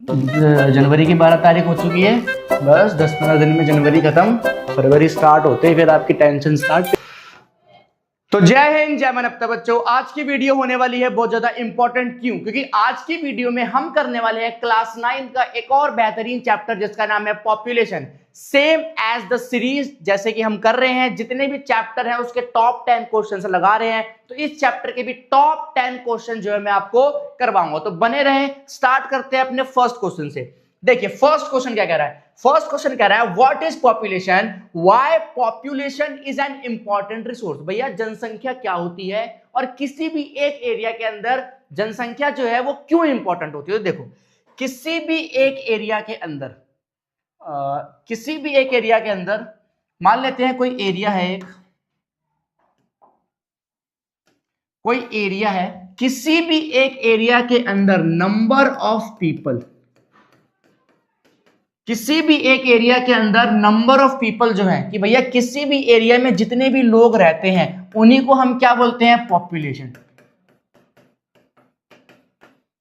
तो जनवरी की 12 तारीख हो चुकी है। बस 10-15 दिन में जनवरी खत्म, फरवरी स्टार्ट होते ही फिर आपकी टेंशन स्टार्ट। तो जय हिंद, जय मानवता बच्चों। आज की वीडियो होने वाली है बहुत ज्यादा इंपॉर्टेंट। क्यों? क्योंकि आज की वीडियो में हम करने वाले हैं क्लास 9 का एक और बेहतरीन चैप्टर जिसका नाम है population. Same as the series, जैसे कि हम कर रहे हैं जितने भी चैप्टर हैं उसके टॉप 10 क्वेश्चन लगा रहे हैं, तो इस चैप्टर के भी टॉप 10 क्वेश्चन जो है मैं आपको करवाऊंगा। तो बने रहें। स्टार्ट करते हैं अपने फर्स्ट क्वेश्चन से। देखिए फर्स्ट क्वेश्चन क्या कह रहा है। फर्स्ट क्वेश्चन कह रहा है what is population, why population is an important resource. भैया जनसंख्या क्या होती है और किसी भी एक एरिया के अंदर जनसंख्या जो है वो क्यों इंपॉर्टेंट होती है। तो देखो किसी भी एक एरिया के अंदर मान लेते हैं कोई एरिया है, कोई एरिया है, किसी भी एक एरिया के अंदर नंबर ऑफ पीपल, किसी भी एक एरिया के अंदर नंबर ऑफ पीपल जो है कि भैया किसी भी एरिया में जितने भी लोग रहते हैं उन्हीं को हम क्या बोलते हैं, पॉपुलेशन।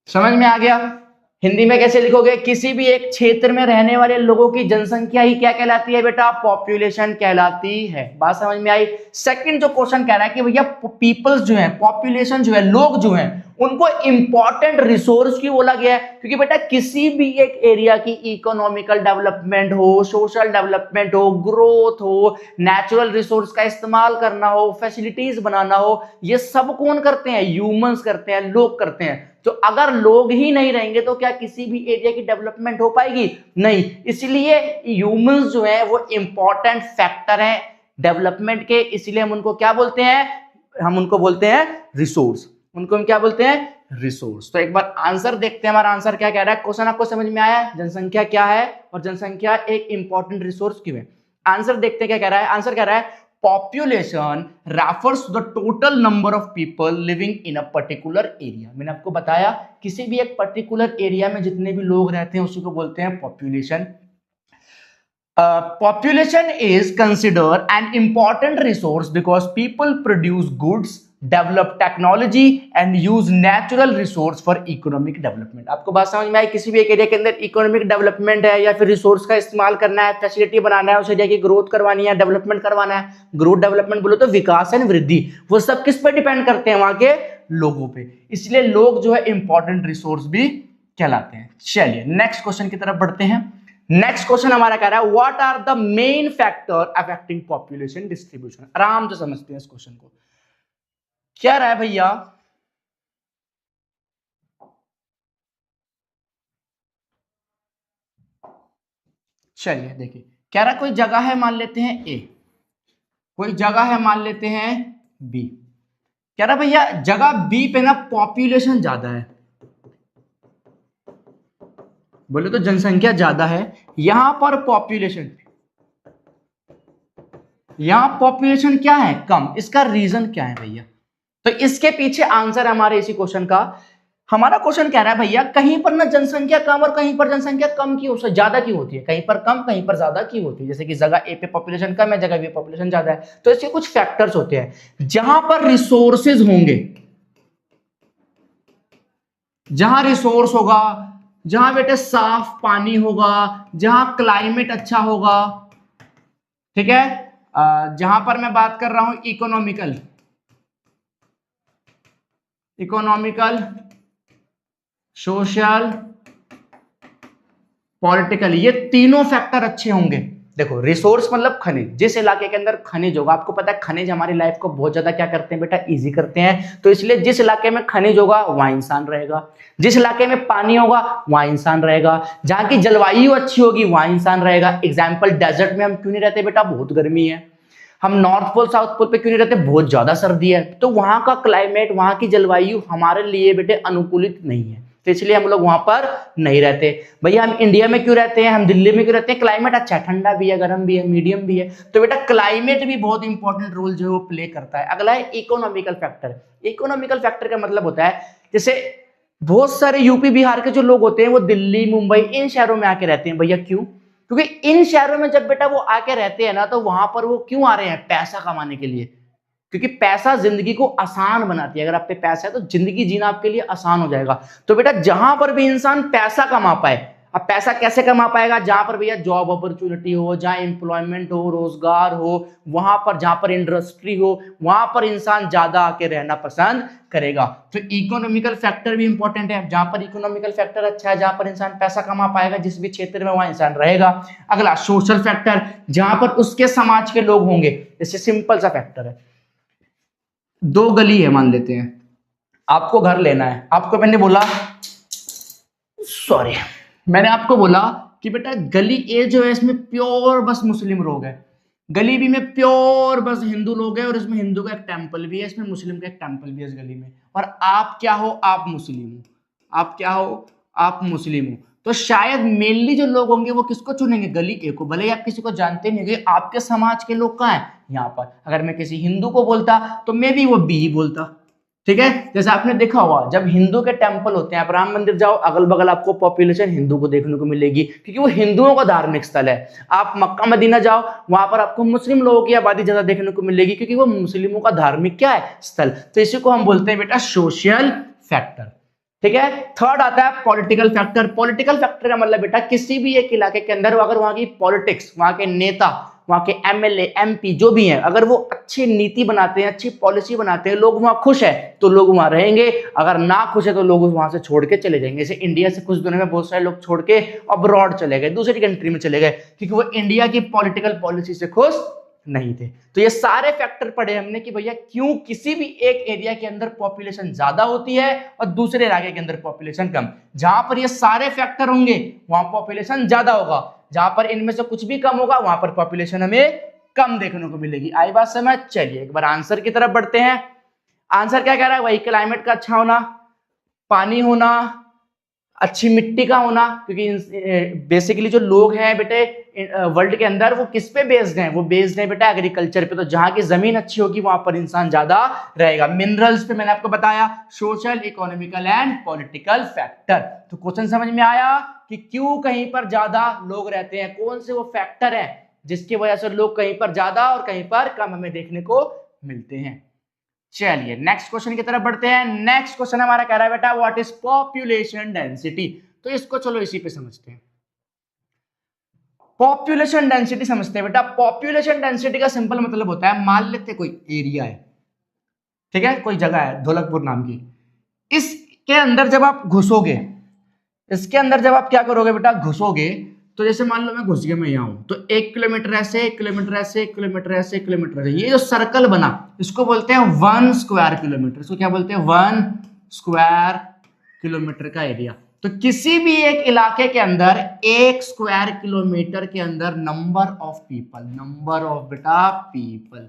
समझ में आ गया? हिंदी में कैसे लिखोगे? किसी भी एक क्षेत्र में रहने वाले लोगों की जनसंख्या ही क्या कहलाती है बेटा, पॉपुलेशन कहलाती है। बात समझ में आई? सेकंड जो क्वेश्चन कह रहा है कि भैया पीपल्स जो है, पॉपुलेशन जो है, लोग जो है, उनको इंपॉर्टेंट रिसोर्स क्यों बोला गया है? क्योंकि बेटा किसी भी एक एरिया की इकोनॉमिकल डेवलपमेंट हो, सोशल डेवलपमेंट हो, ग्रोथ हो, नेचुरल रिसोर्स का इस्तेमाल करना हो, फैसिलिटीज बनाना हो, ये सब कौन करते हैं? ह्यूमंस करते हैं, लोग करते हैं। तो अगर लोग ही नहीं रहेंगे तो क्या किसी भी एरिया की डेवलपमेंट हो पाएगी? नहीं। इसलिए ह्यूमंस जो है वो इंपॉर्टेंट फैक्टर है डेवलपमेंट के। इसलिए हम उनको क्या बोलते हैं? हम उनको बोलते हैं रिसोर्स। उनको हम क्या बोलते हैं? रिसोर्स। तो एक बार आंसर देखते हैं, हमारा आंसर क्या कह रहा है। क्वेश्चन आपको समझ में आया? जनसंख्या क्या है और जनसंख्या एक इंपॉर्टेंट रिसोर्स क्यों है। आंसर देखते हैं क्या कह रहा है। आंसर कह रहा है population refers to the total number of people living in a particular area. मैंने आपको बताया किसी भी एक पर्टिकुलर एरिया में जितने भी लोग रहते हैं उसी को बोलते हैं population. Population is considered an important resource because people produce goods, develop technology and use natural resource for economic development। आपको बात समझ में आई? किसी भी एक एरिया के अंदर इकोनॉमिक डेवलपमेंट है या फिर रिसोर्स का इस्तेमाल करना है, फैसिलिटी बनाना है, उस एरिया की ग्रोथ करवानी है, डेवलपमेंट करवाना है। ग्रोथ डेवलपमेंट बोलो तो विकास एंड वृद्धि, वो सब किस पे डिपेंड करते हैं? वहां के लोगों पे। इसलिए लोग जो है इंपॉर्टेंट रिसोर्स भी कहलाते हैं। चलिए नेक्स्ट क्वेश्चन की तरफ बढ़ते हैं। नेक्स्ट क्वेश्चन हमारा कह रहा है what are the main factor affecting population distribution. आराम से समझते हैं इस क्वेश्चन को। क्या रहा है भैया, चलिए देखिए कह रहा है कोई जगह है मान लेते हैं ए, कोई जगह है मान लेते हैं बी। कह रहा भैया जगह बी पे ना पॉपुलेशन ज्यादा है, बोले तो जनसंख्या ज्यादा है। यहां पर पॉपुलेशन, यहां पॉपुलेशन क्या है, कम। इसका रीजन क्या है भैया? तो इसके पीछे आंसर हमारे इसी क्वेश्चन का। हमारा क्वेश्चन कह रहा है भैया कहीं पर ना जनसंख्या कम और कहीं पर जनसंख्या कम क्यों, ज्यादा क्यों होती है? कहीं पर कम कहीं पर ज्यादा क्यों होती है? जैसे कि जगह ए पे पॉपुलेशन कम है, जगह बी पॉपुलेशन ज्यादा है। तो इसके कुछ फैक्टर्स होते हैं। जहां पर रिसोर्सेज होंगे, जहां रिसोर्स होगा, जहां बेटे साफ पानी होगा, जहां क्लाइमेट अच्छा होगा, ठीक है, जहां पर मैं बात कर रहा हूं इकोनॉमिकल, सोशल, पॉलिटिकल, ये तीनों फैक्टर अच्छे होंगे। देखो रिसोर्स मतलब खनिज, जिस इलाके के अंदर खनिज होगा, आपको पता है खनिज हमारी लाइफ को बहुत ज्यादा क्या करते हैं बेटा, इजी करते हैं। तो इसलिए जिस इलाके में खनिज होगा वहां इंसान रहेगा, जिस इलाके में पानी होगा वहां इंसान रहेगा, जहां की जलवायु अच्छी होगी वहां इंसान रहेगा। एग्जाम्पल डेजर्ट में हम क्यों नहीं रहते बेटा, बहुत गर्मी है। हम नॉर्थ पोल साउथ पोल पे क्यों नहीं रहते, बहुत ज्यादा सर्दी है। तो वहां का क्लाइमेट, वहां की जलवायु हमारे लिए बेटे अनुकूलित नहीं है, तो इसलिए हम लोग वहां पर नहीं रहते। भैया हम इंडिया में क्यों रहते हैं, हम दिल्ली में क्यों रहते हैं? क्लाइमेट अच्छा है, ठंडा भी है, गर्म भी है, मीडियम भी है। तो बेटा क्लाइमेट भी बहुत इंपॉर्टेंट रोल जो है वो प्ले करता है। अगला है इकोनॉमिकल फैक्टर। इकोनॉमिकल फैक्टर का मतलब होता है जैसे बहुत सारे यूपी बिहार के जो लोग होते हैं वो दिल्ली मुंबई इन शहरों में आके रहते हैं। भैया क्यों? क्योंकि इन शहरों में जब बेटा वो आके रहते हैं ना, तो वहां पर वो क्यों आ रहे हैं, पैसा कमाने के लिए। क्योंकि पैसा जिंदगी को आसान बनाती है। अगर आप पे पैसा है तो जिंदगी जीना आपके लिए आसान हो जाएगा। तो बेटा जहां पर भी इंसान पैसा कमा पाए, अब पैसा कैसे कमा पाएगा? जहां पर भैया जॉब अपॉर्चुनिटी हो, जहां एम्प्लॉयमेंट हो, रोजगार हो, वहां पर जहां पर इंडस्ट्री हो, वहां पर इंसान ज्यादा आके रहना पसंद करेगा। तो इकोनॉमिकल फैक्टर भी इंपॉर्टेंट है। जहां पर इकोनॉमिकल फैक्टर अच्छा है, जहां पर इंसान पैसा कमा पाएगा, जिस भी क्षेत्र में वहां इंसान रहेगा। अगला सोशल फैक्टर, जहां पर उसके समाज के लोग होंगे। जैसे सिंपल सा फैक्टर है, दो गली है मान लेते हैं, आपको घर लेना है, आपको मैंने बोला सॉरी मैंने आपको बोला कि बेटा गली ए जो है इसमें प्योर बस मुस्लिम लोग हैं, गली बी में प्योर बस हिंदू लोग हैं, और इसमें हिंदू का एक टेंपल भी है, इसमें मुस्लिम का एक टेंपल भी है इस गली में, और आप क्या हो? आप मुस्लिम हो। आप क्या हो? आप मुस्लिम हो। तो शायद मेनली जो लोग होंगे वो किसको चुनेंगे? गली ए को। भले ही आप किसी को जानते नहीं होंगे, आपके समाज के लोग कहाँ हैं? यहाँ पर। अगर मैं किसी हिंदू को बोलता तो मे भी वो बी ही बोलता। ठीक है, जैसे आपने देखा होगा जब हिंदू के टेंपल होते हैं, आप राम मंदिर जाओ, अगल बगल आपको पॉपुलेशन हिंदू को देखने को मिलेगी, क्योंकि वो हिंदुओं का धार्मिक स्थल है। आप मक्का मदीना जाओ, वहां पर आपको मुस्लिम लोगों की आबादी ज्यादा देखने को मिलेगी, क्योंकि वो मुस्लिमों का धार्मिक क्या है? स्थल। तो इसी को हम बोलते हैं बेटा सोशल फैक्टर। ठीक है, थर्ड आता है पॉलिटिकल फैक्टर। पॉलिटिकल फैक्टर का मतलब बेटा किसी भी एक इलाके के अंदर अगर वहां की पॉलिटिक्स, वहां के नेता, वहां के एमएलए एमपी जो भी हैं, अगर वो अच्छी नीति बनाते हैं, अच्छी पॉलिसी बनाते हैं, लोग वहां खुश है तो लोग वहां रहेंगे, अगर ना खुश है तो लोग वहां से छोड़ के चले जाएंगे। जैसे इंडिया से कुछ दिनों में बहुत सारे लोग छोड़ के अब्रॉड चले गए, दूसरी कंट्री में चले गए, क्योंकि वो इंडिया की पॉलिटिकल पॉलिसी से खुश नहीं थे। तो ये सारे फैक्टर पढ़े हमने कि भैया क्यों किसी भी एक एरिया के अंदर पॉपुलेशन ज्यादा होती है और दूसरे इलाके के अंदर पॉपुलेशन कम। जहां पर ये सारे फैक्टर होंगे वहां पॉपुलेशन ज्यादा होगा, जहां पर इनमें से कुछ भी कम होगा वहां पर पॉपुलेशन हमें कम देखने को मिलेगी। आई बात समझ? चलिए एक बार आंसर की तरफ बढ़ते हैं। आंसर क्या कह रहा है? वही क्लाइमेट का अच्छा होना, पानी होना, अच्छी मिट्टी का होना, क्योंकि बेसिकली जो लोग हैं बेटे वर्ल्ड के अंदर वो किस पे बेस्ड हैं? वो बेस्ड है बेटा एग्रीकल्चर पे। तो जहां की जमीन अच्छी होगी वहां पर इंसान ज्यादा रहेगा। मिनरल्स पे मैंने आपको बताया, social economical and political factor. तो क्वेश्चन समझ में आया कि क्यों कहीं पर ज्यादा लोग रहते हैं, कौन से वो फैक्टर है जिसकी वजह से लोग कहीं पर ज्यादा और कहीं पर कम हमें देखने को मिलते हैं। चलिए नेक्स्ट क्वेश्चन की तरफ बढ़ते हैं। नेक्स्ट क्वेश्चन हमारा कह रहा है बेटा व्हाट इज पॉपुलेशन डेंसिटी। तो इसको चलो इसी पे समझते हैं। पॉपुलेशन डेंसिटी समझते हैं बेटा। पॉपुलेशन डेंसिटी का सिंपल मतलब होता है, मान लेते कोई एरिया है, ठीक है, कोई जगह है ढोलकपुर नाम की, इसके अंदर जब आप घुसोगे, इसके अंदर जब आप क्या करोगे बेटा? घुसोगे तो जैसे मान लो मैं घुस गया, मैं यहाँ हूं, तो 1 किलोमीटर ऐसे, 1 किलोमीटर ऐसे, 1 किलोमीटर ऐसे, 1 किलोमीटर ऐसे, ये जो सर्कल बना इसको बोलते हैं 1 स्क्वायर किलोमीटर। इसको क्या बोलते हैं? 1 स्क्वायर किलोमीटर का एरिया। तो किसी भी एक इलाके के अंदर 1 स्क्वायर किलोमीटर के अंदर number of people, number of बेटा पीपल,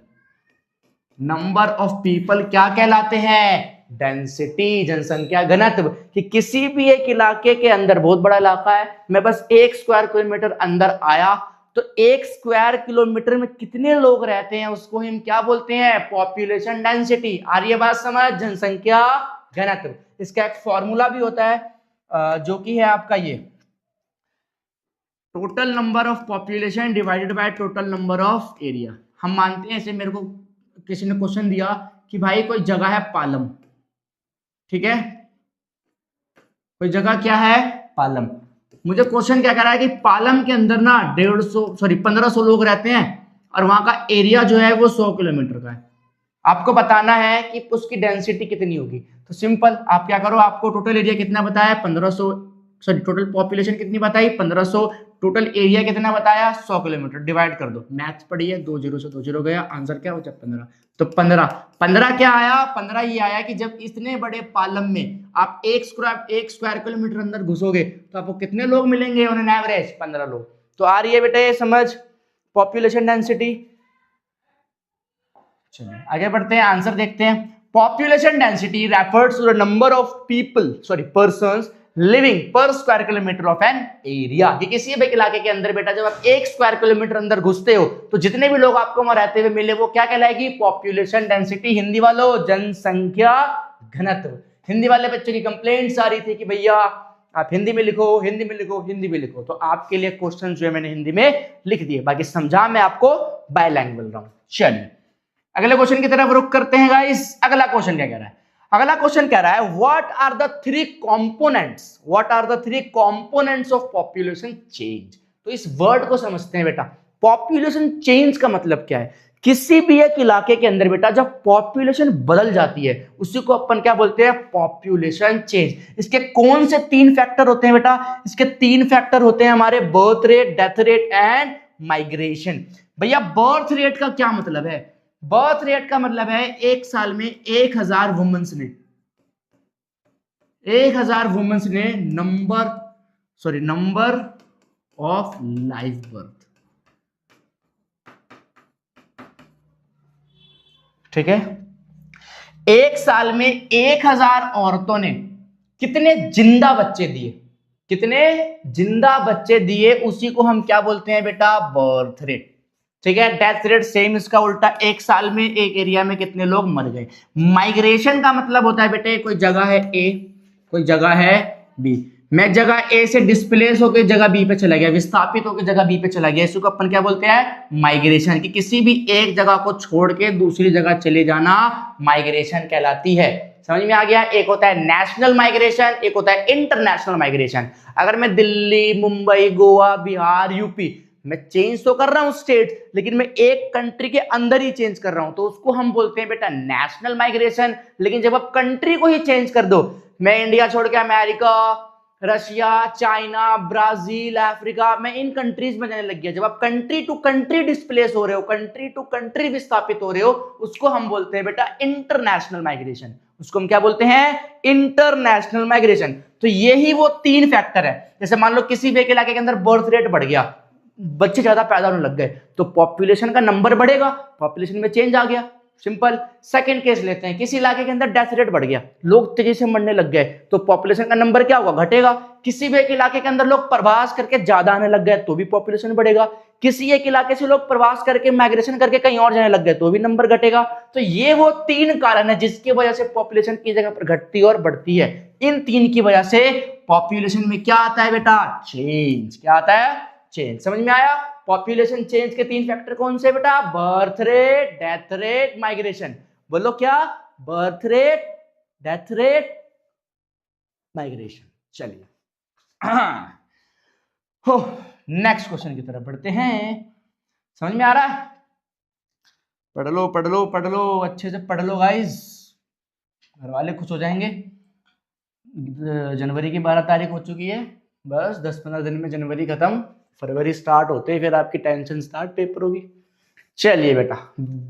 नंबर ऑफ पीपल क्या कहलाते हैं? डेंसिटी, जनसंख्या घनत्व। कि किसी भी एक इलाके के अंदर, बहुत बड़ा इलाका है, मैं बस 1 स्क्वायर किलोमीटर अंदर आया तो 1 स्क्वायर किलोमीटर में कितने लोग रहते हैं उसको हम क्या बोलते हैं? Population density. आ रही है बात समझ? जनसंख्या घनत्व। इसका एक फॉर्मूला भी होता है जो कि है आपका ये total number of population divided by total number of area. हम मानते हैं, ऐसे मेरे को किसी ने क्वेश्चन दिया कि भाई कोई जगह है पालम, ठीक है, कोई जगह क्या है? पालम। मुझे क्वेश्चन क्या कर रहा है कि पालम के अंदर ना 1500 लोग रहते हैं और वहां का एरिया जो है वो 100 किलोमीटर का है। आपको बताना है कि उसकी डेंसिटी कितनी होगी। तो सिंपल, आप क्या करो, आपको टोटल एरिया कितना बताया? 1500, सॉरी टोटल पॉपुलेशन कितनी बताई? 1500, टोटल एरिया कितना बताया? 100 किलोमीटर। डिवाइड कर दो, मैथ्स पढ़ी है, 2 0 से 2 0 गया, आंसर क्या हो जाए? 15। तो 15 क्या आया? 15 ये आया कि जब इतने बड़े पालम में आप 1 स्क्वायर किलोमीटर अंदर घुसोगे तो आपको कितने लोग मिलेंगे ऑन एन एवरेज? 15 लोग। तो आ रही है बेटा ये समझ पॉपुलेशन डेंसिटी। चलिए आगे बढ़ते हैं, आंसर देखते हैं। Population density refers to the number of people, sorry persons living per square kilometre of an area. कि किसी भी इलाके के अंदर बेटा जब आप 1 स्क्वायर किलोमीटर अंदर घुसते हो तो जितने भी लोग आपको वहां रहते हुए मिले वो क्या कहलाएगी? Population density. हिंदी वालों जनसंख्या घनत्व। हिंदी वाले बच्चों की कंप्लेंट्स आ रही थी कि भैया आप हिंदी में लिखो, हिंदी में लिखो, हिंदी में लिखो। तो आपके लिए क्वेश्चन जो है मैंने हिंदी में लिख दिए, बाकी समझा मैं आपको बायलैंग्वेज रहा हूं। चलिए अगले क्वेश्चन की तरफ रुक करते हैं गाइस। अगला क्वेश्चन क्या कह रहा है? अगला क्वेश्चन कह रहा है what are the three components of population change. तो इस वर्ड को समझते हैं बेटा। पॉपुलेशन चेंज का मतलब क्या है? किसी भी एक इलाके के अंदर बेटा जब पॉपुलेशन बदल जाती है उसी को अपन क्या बोलते हैं? Population change. इसके कौन से 3 फैक्टर होते हैं बेटा? इसके 3 फैक्टर होते हैं हमारे, birth rate, death rate and migration. भैया बर्थ रेट का क्या मतलब है? बर्थ रेट का मतलब है एक साल में 1000 वुमेन्स ने नंबर ऑफ लाइव बर्थ। ठीक है, एक साल में 1000 औरतों ने कितने जिंदा बच्चे दिए, उसी को हम क्या बोलते हैं बेटा? Birth rate. ठीक है, डेथ रेट सेम इसका उल्टा, एक साल में एक एरिया में कितने लोग मर गए। माइग्रेशन का मतलब होता है बेटे कोई जगह है ए, कोई जगह है बी, मैं जगह ए से डिस्प्लेस होकर जगह बी पे चला गया, विस्थापित होकर जगह बी पे चला गया, इसको अपन क्या बोलते हैं? माइग्रेशन। कि किसी भी एक जगह को छोड़ के दूसरी जगह चले जाना माइग्रेशन कहलाती है। समझ में आ गया? एक होता है नेशनल माइग्रेशन, एक होता है इंटरनेशनल माइग्रेशन। अगर मैं दिल्ली, मुंबई, गोवा, बिहार, यूपी, मैं चेंज तो कर रहा हूं स्टेट, लेकिन मैं एक कंट्री के अंदर ही चेंज कर रहा हूं, तो उसको हम बोलते हैं बेटा नेशनल माइग्रेशन। लेकिन जब आप कंट्री को ही चेंज कर दो, मैं इंडिया छोड़ के America, Russia, China, Brazil, Africa, मैं इन कंट्रीज में जाने लग गया, जब आप कंट्री टू कंट्री डिस्प्लेस हो रहे हो, कंट्री टू कंट्री विस्थापित हो रहे हो, उसको हम बोलते हैं बेटा इंटरनेशनल माइग्रेशन। उसको हम क्या बोलते हैं? International migration. तो यही वो 3 फैक्टर है। जैसे मान लो किसी भी एक इलाके के अंदर बर्थ रेट बढ़ गया, बच्चे ज्यादा पैदा होने लग गए, तो पॉपुलेशन का नंबर बढ़ेगा, पॉपुलेशन में चेंज आ गया, सिंपल। सेकंड केस लेते हैं, किसी इलाके के अंदर डेथ रेट बढ़ गया, लोग तेजी से मरने लग गए, तो पॉपुलेशन का नंबर क्या होगा? घटेगा। किसी भी एक इलाके के अंदर लोग प्रवास करके ज्यादा आने लग गए, तो भी पॉपुलेशन बढ़ेगा। किसी एक इलाके से लोग प्रवास करके माइग्रेशन करके कहीं और जाने लग गए, तो भी नंबर घटेगा। तो ये वो 3 कारण है जिसकी वजह से पॉपुलेशन की जगह पर घटती और बढ़ती है। इन 3 की वजह से पॉपुलेशन में क्या आता है बेटा? चेंज। क्या आता है? चेंज। समझ में आया? पॉपुलेशन चेंज के 3 फैक्टर कौन से बेटा? Birth rate, death rate, migration. बोलो क्या? Birth rate, death rate, migration. चलिए नेक्स्ट क्वेश्चन की तरफ बढ़ते हैं। समझ में आ रहा है? पढ़ लो अच्छे से पढ़ लो गाइस, घर वाले खुश हो जाएंगे। जनवरी की 12 तारीख हो चुकी है, बस 10-15 दिन में जनवरी खत्म, फरवरी स्टार्ट होते ही फिर आपकी टेंशन स्टार्ट, पेपर होगी। चलिए बेटा,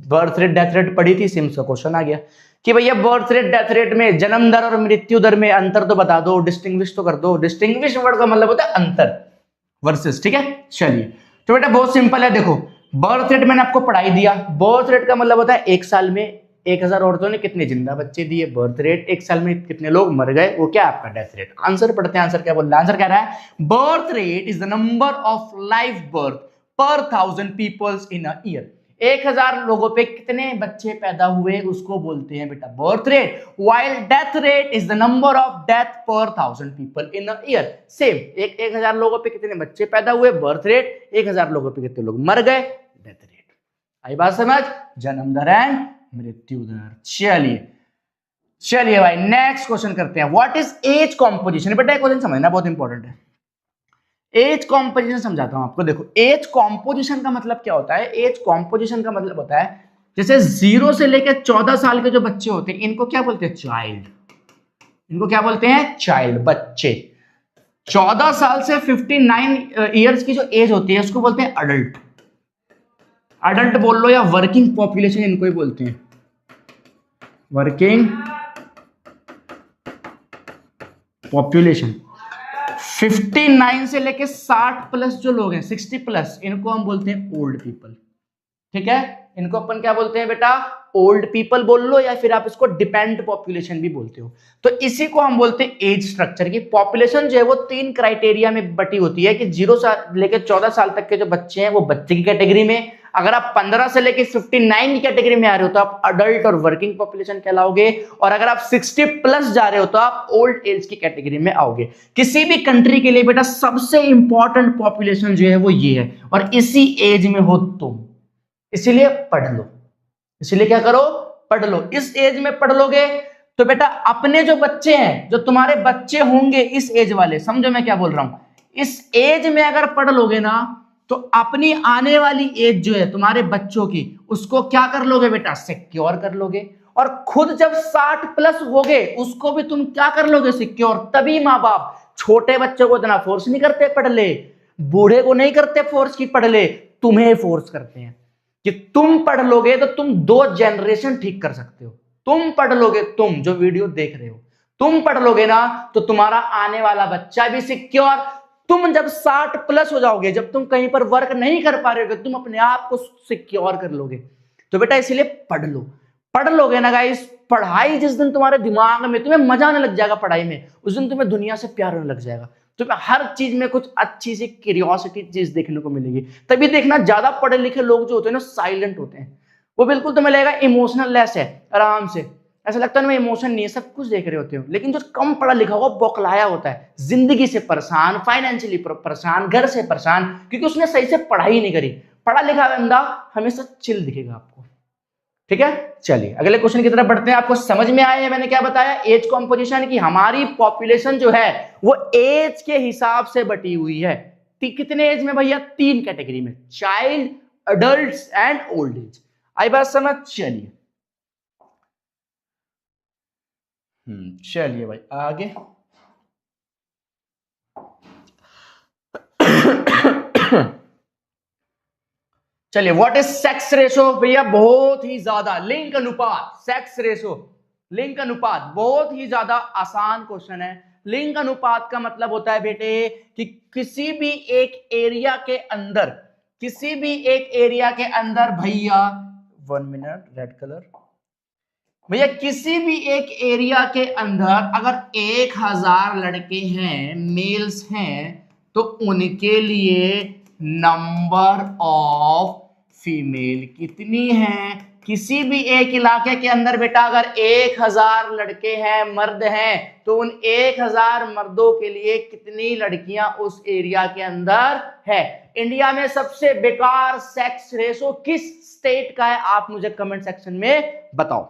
बर्थ रेट डेथ रेट पढ़ी थी, सिम्स का क्वेश्चन आ गया कि भैया बर्थ रेट डेथ रेट में जन्म दर और मृत्यु दर में अंतर तो बता दो, डिस्टिंग्विश तो कर दो। डिस्टिंग्विश वर्ड का मतलब होता है अंतर, वर्सेस। ठीक है, चलिए तो बेटा बहुत सिंपल है। देखो बर्थ रेट मैंने आपको पढ़ाई दिया, बर्थ रेट का मतलब होता है एक साल में 1000 औरतों ने कितने जिंदा बच्चे दिए, बर्थ रेट। एक साल में कितने लोग मर गए, वो क्या आपका डेथ रेट। आंसर पढ़ते हैं, आंसर क्या बोल रहा है? आंसर कह रहा है birth rate is the number of live birth पर 1000 पीपल्स इन अ ईयर। 1000 लोगों पे कितने बच्चे पैदा हुए उसको बोलते हैं बेटा birth rate. While death rate is the number of death पर 1000 people in a year. Same, 1000 लोगों पे कितने बच्चे पैदा हुए, बर्थ रेट। 1000 लोगों पे कितने लोग मर गए, डेथ रेट। आई बात समझ? जन्म दर एंड मृत्यु दर। चलिए भाई नेक्स्ट क्वेश्चन करते हैं। What is age composition? बेटा क्वेश्चन समझना बहुत इंपॉर्टेंट है। एज कॉम्पोजिशन समझाता हूं आपको। देखो एज कॉम्पोजिशन का मतलब क्या होता है? एज कॉम्पोजिशन का मतलब होता है जैसे 0 से लेकर 14 साल के जो बच्चे होते हैं इनको क्या बोलते हैं? चाइल्ड। इनको क्या बोलते हैं? चाइल्ड, बच्चे। 14 साल से 59 ईयर्स की जो एज होती है उसको बोलते हैं अडल्ट। अडल्ट बोल लो या वर्किंग पॉपुलेशन, इनको ही बोलते हैं वर्किंग पॉपुलेशन। 59 से लेके 60 प्लस जो लोग हैं, 60 प्लस, इनको हम बोलते हैं ओल्ड पीपल। ठीक है, इनको अपन क्या बोलते हैं बेटा? ओल्ड पीपल बोल लो या फिर आप इसको डिपेंड पॉपुलेशन भी बोलते हो। तो इसी को हम बोलते हैं एज स्ट्रक्चर की। पॉपुलेशन जो है वो 3 क्राइटेरिया में बटी होती है कि 0 साल लेके 14 साल तक के जो बच्चे हैं वो बच्चे की कैटेगरी में। अगर आप 15 से लेके 59 की कैटेगरी में आ रहे हो तो आप अडल्ट और वर्किंग पॉपुलेशन कहलाओगे, और अगर आप 60 प्लस जा रहे हो तो आप ओल्ड एज की कैटेगरी में आओगे। किसी भी कंट्री के लिए बेटा सबसे इंपॉर्टेंट पॉपुलेशन जो है वो ये है, और इसी एज में हो तुम, इसीलिए पढ़ लो। इसलिए क्या करो, पढ़ लो। इस एज में पढ़ लोगे तो बेटा अपने जो बच्चे हैं, जो तुम्हारे बच्चे होंगे इस एज वाले, समझो मैं क्या बोल रहा हूं, इस एज में अगर पढ़ लोगे ना तो अपनी आने वाली एज जो है तुम्हारे बच्चों की, उसको क्या कर लोगे बेटा, सिक्योर कर लोगे। और खुद जब 60 प्लस होगे उसको भी तुम क्या कर लोगे, सिक्योर। तभी माँ बाप छोटे बच्चों को इतना फोर्स नहीं करते पढ़ ले, बूढ़े को नहीं करते फोर्स की पढ़ ले, तुम्हें फोर्स करते हैं कि तुम पढ़ लोगे तो तुम 2 जनरेशन ठीक कर सकते हो। तुम पढ़ लोगे, तुम जो वीडियो देख रहे हो, तुम पढ़ लोगे ना तो तुम्हारा आने वाला बच्चा भी सिक्योर। तुम जब 60 प्लस हो जाओगे, जब तुम कहीं पर वर्क नहीं कर पा रहे हो, तुम अपने आप को सिक्योर कर लोगे। तो बेटा इसलिए पढ़ लो। पढ़ लोगे ना गाइस, पढ़ाई जिस दिन तुम्हारे दिमाग में, तुम्हें मजा आने लग जाएगा पढ़ाई में, उस दिन तुम्हें दुनिया से प्यार होने लग जाएगा। तुम्हें हर चीज में कुछ अच्छी सी क्यूरियोसिटी चीज देखने को मिलेगी। तभी देखना ज्यादा पढ़े लिखे लोग जो होते हैं ना साइलेंट होते हैं, वो बिल्कुल तुम्हें लगेगा इमोशनल लेस है, आराम से, ऐसा लगता है ना इमोशन नहीं है, सब कुछ देख रहे होते हो। लेकिन जो कम पढ़ा लिखा होगा बौखलाया होता है, जिंदगी से परेशान, फाइनेंशियली परेशान, घर से परेशान, क्योंकि उसने सही से पढ़ाई नहीं करी। पढ़ा लिखा बंदा हमेशा चिल दिखेगा आपको। ठीक है, चलिए अगले क्वेश्चन की तरफ बढ़ते हैं। आपको समझ में आया है मैंने क्या बताया, एज कॉम्पोजिशन की हमारी पॉपुलेशन जो है वो एज के हिसाब से बटी हुई है। कितने एज में भैया, 3 कैटेगरी में, child, adult and old age. आई बात समझ, चलिए चलिए भाई आगे। चलिए, व्हाट इज सेक्स रेशो भैया, बहुत ही ज्यादा, लिंग अनुपात, सेक्स रेशो, लिंग अनुपात, बहुत ही ज्यादा आसान क्वेश्चन है। लिंग अनुपात का मतलब होता है बेटे कि किसी भी एक एरिया के अंदर, किसी भी एक एरिया के अंदर भैया, 1 मिनट, रेड कलर भैया, किसी भी एक एरिया के अंदर अगर 1000 लड़के हैं, मेल्स हैं, तो उनके लिए नंबर ऑफ फीमेल कितनी है। किसी भी एक इलाके के अंदर बेटा अगर 1000 लड़के हैं, मर्द हैं, तो उन 1000 मर्दों के लिए कितनी लड़कियां उस एरिया के अंदर है। इंडिया में सबसे बेकार सेक्स रेशो किस स्टेट का है, आप मुझे कमेंट सेक्शन में बताओ।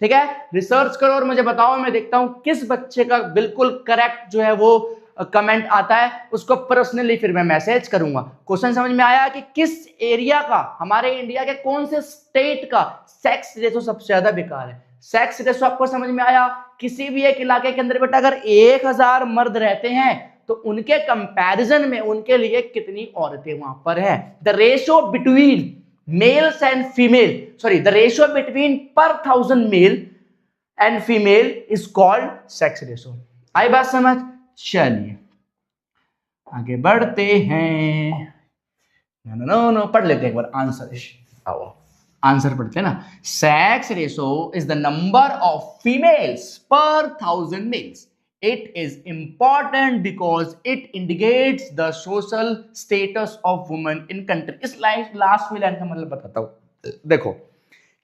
ठीक है, रिसर्च करो और मुझे बताओ, मैं देखता हूं किस बच्चे का बिल्कुल करेक्ट जो है वो कमेंट आता है, उसको पर्सनली फिर मैं मैसेज करूंगा। क्वेश्चन समझ में आया कि किस एरिया का, हमारे इंडिया के कौन से स्टेट का सेक्स रेशो सबसे ज्यादा बेकार है। सेक्स रेशो आपको समझ में आया, किसी भी एक इलाके के अंदर बेटा अगर 1000 मर्द रहते हैं तो उनके कंपैरिजन में उनके लिए कितनी औरतें वहां पर है। The ratio between males and female, sorry, the ratio between per 1000 male and female is called sex ratio। आई बात समझ, चलिए आगे बढ़ते हैं। नो पढ़ लेते हैं एक बार आंसर, आओ आंसर पढ़ते हैं ना। Sex ratio is the number of females पर 1000 mails. It is important because it indicates the social status of women in country। इस लास्ट में लाइन का मतलब बताता हूं। देखो,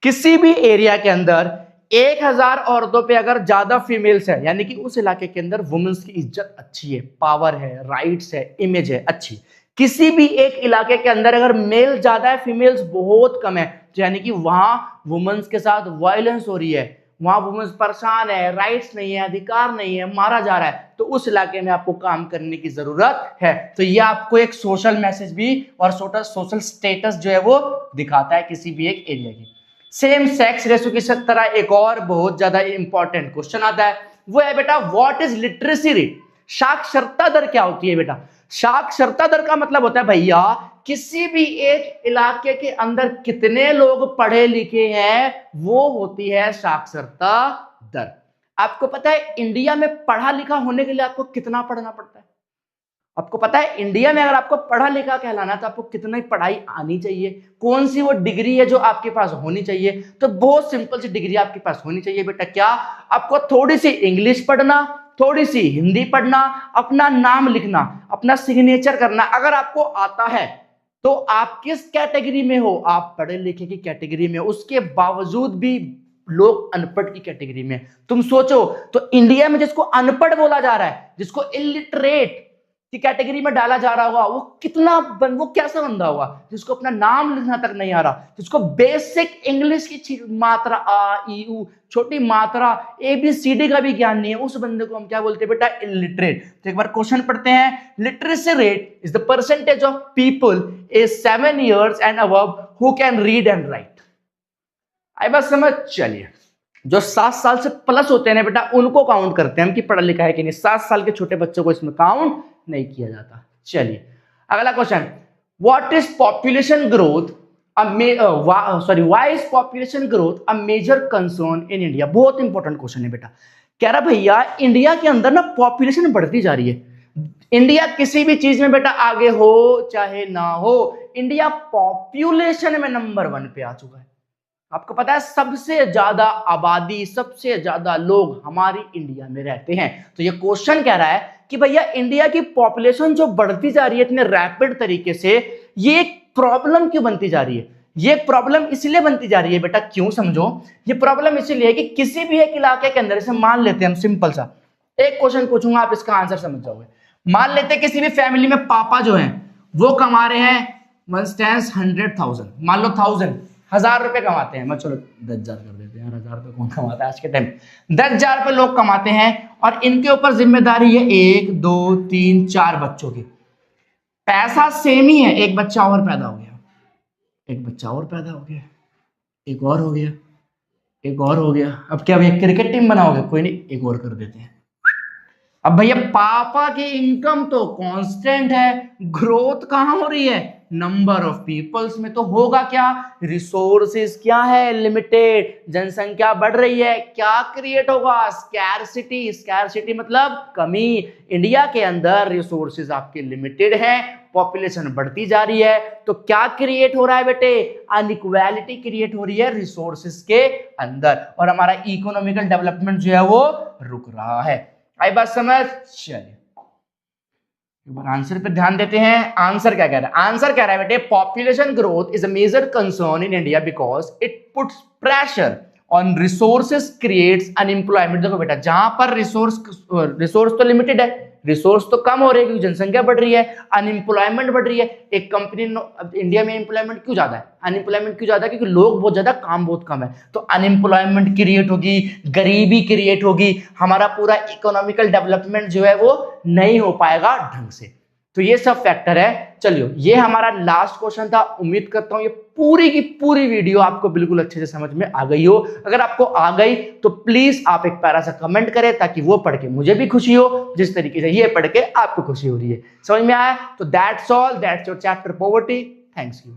किसी भी एरिया के अंदर 1000 औरतों पे अगर ज्यादा फीमेल्स है, यानी कि उस इलाके के अंदर वुमेन्स की इज्जत अच्छी है, पावर है, राइट्स है, इमेज है अच्छी। किसी भी एक इलाके के अंदर अगर मेल ज्यादा है, फीमेल्स बहुत कम है, तो यानी कि वहां वुमेन्स के साथ वायलेंस हो रही है, वहां वुमेन्स परेशान है, राइट्स नहीं है, अधिकार नहीं है, मारा जा रहा है, तो उस इलाके में आपको काम करने की जरूरत है। तो ये आपको एक सोशल मैसेज भी और सोशल स्टेटस जो है वो दिखाता है किसी भी एक एरिया की। सेम सेक्स रेशो की तरह एक और बहुत ज्यादा इंपॉर्टेंट क्वेश्चन आता है, वो है बेटा व्हाट इज लिटरेसी रेट। साक्षरता दर क्या होती है बेटा। साक्षरता दर का मतलब होता है भैया किसी भी एक इलाके के अंदर कितने लोग पढ़े लिखे हैं, वो होती है साक्षरता दर। आपको पता है इंडिया में पढ़ा लिखा होने के लिए आपको कितना पढ़ना पड़ता है। आपको पता है इंडिया में अगर आपको पढ़ा लिखा कहलाना तो आपको कितनी पढ़ाई आनी चाहिए, कौन सी वो डिग्री है जो आपके पास होनी चाहिए। तो बहुत सिंपल सी डिग्री आपके पास होनी चाहिए बेटा, क्या, आपको थोड़ी सी इंग्लिश पढ़ना, थोड़ी सी हिंदी पढ़ना, अपना नाम लिखना, अपना सिग्नेचर करना अगर आपको आता है तो आप किस कैटेगरी में हो, आप पढ़े लिखे की कैटेगरी में। उसके बावजूद भी लोग अनपढ़ की कैटेगरी में। तुम सोचो तो इंडिया में जिसको अनपढ़ बोला जा रहा है, जिसको इलिटरेट की कैटेगरी में डाला जा रहा होगा, वो कैसा बंदा होगा जिसको अपना नाम लिखना तक नहीं आ रहा, जिसको बेसिक इंग्लिश की मात्रा आ ई ऊ छोटी मात्रा ABCD का भी ज्ञान नहीं है, उस बंदे को हम क्या बोलते हैं बेटा? इलिटरेट। तो एक बार क्वेश्चन पढ़ते हैं। Literacy rate is the percentage of people age 7 years and above who can read and write. आई बात समझ? चलिए, जो 7 साल से प्लस होते हैं ना बेटा, उनको काउंट करते हैं हम कि पढ़ा लिखा है कि नहीं। 7 साल के छोटे बच्चों को इसमें काउंट नहीं किया जाता। चलिए अगला question, what is population growth why is population growth a major concern in India? बहुत इंपॉर्टेंट क्वेश्चन है बेटा। कह रहा भैया इंडिया के अंदर ना पॉपुलेशन बढ़ती जा रही है। इंडिया किसी भी चीज में बेटा आगे हो चाहे ना हो, इंडिया पॉपुलेशन में नंबर 1 पे आ चुका है। आपको पता है सबसे ज्यादा आबादी, सबसे ज्यादा लोग हमारी इंडिया में रहते हैं। तो ये क्वेश्चन कह रहा है कि भैया इंडिया की पॉपुलेशन जो बढ़ती जा रही है इतने रैपिड तरीके से, ये एक प्रॉब्लम क्यों बनती जा रही है? ये प्रॉब्लम इसलिए बनती जा रही है बेटा, क्यों समझो। ये प्रॉब्लम इसलिए है कि किसी भी एक इलाके के अंदर, जैसे मान लेते हैं हम, सिंपल सा एक क्वेश्चन पूछूंगा, आप इसका आंसर समझ जाओगे। मान लेते हैं किसी भी फैमिली में पापा जो हैं वो कमा रहे हैं 100,000, मान लो 1,000 रुपए कमाते हैं। मैं चलो 10,000 कर देते हैं यार, 1,000 रुपए कौन कमाता है आज के टाइम? 10,000 रुपए लोग कमाते हैं और इनके ऊपर जिम्मेदारी है 1 2 3 4 बच्चों की। पैसा सेम ही है, एक बच्चा और पैदा हो गया, एक बच्चा और पैदा हो गया, एक और हो गया, एक और हो गया। अब क्या भैया क्रिकेट टीम बनाओगे? कोई नहीं, एक और कर देते हैं। अब भैया पापा की इनकम तो कांस्टेंट है, ग्रोथ कहां हो रही है? नंबर ऑफ पीपल्स में। तो होगा क्या? रिसोर्सेज क्या है? लिमिटेड। जनसंख्या बढ़ रही है, क्या क्रिएट होगा? स्कैरसिटी। स्कैरसिटी मतलब कमी। इंडिया के अंदर रिसोर्सेज आपके लिमिटेड हैं, पॉपुलेशन बढ़ती जा रही है, तो क्या क्रिएट हो रहा है बेटे? अनइक्वालिटी क्रिएट हो रही है रिसोर्सेज के अंदर, और हमारा इकोनॉमिकल डेवलपमेंट जो है वो रुक रहा है। आई बात समझ? चलिए एक बार आंसर पे ध्यान देते हैं। आंसर क्या कह रहा है? आंसर कह रहा है बेटे, population growth is a major concern in India because it puts pressure on resources, creates unemployment. देखो बेटा, जहां पर रिसोर्स तो लिमिटेड है, रिसोर्स तो कम हो रही है क्योंकि जनसंख्या बढ़ रही है, अनएम्प्लॉयमेंट बढ़ रही है। एक कंपनी, इंडिया में एम्प्लॉयमेंट क्यों ज्यादा है, अनएम्प्लॉयमेंट क्यों ज्यादा है? क्योंकि लोग बहुत ज्यादा, काम बहुत कम है। तो अनएम्प्लॉयमेंट क्रिएट होगी, गरीबी क्रिएट होगी, हमारा पूरा इकोनॉमिकल डेवलपमेंट जो है वो नहीं हो पाएगा ढंग से। तो ये सब फैक्टर है। चलिए ये हमारा लास्ट क्वेश्चन था। उम्मीद करता हूं ये पूरी की पूरी वीडियो आपको बिल्कुल अच्छे से समझ में आ गई हो। अगर आपको आ गई तो प्लीज आप एक प्यारा सा कमेंट करें ताकि वो पढ़ के मुझे भी खुशी हो, जिस तरीके से ये पढ़ के आपको खुशी हो रही है। समझ में आया? तो that's all, that's your chapter poverty. Thanks you.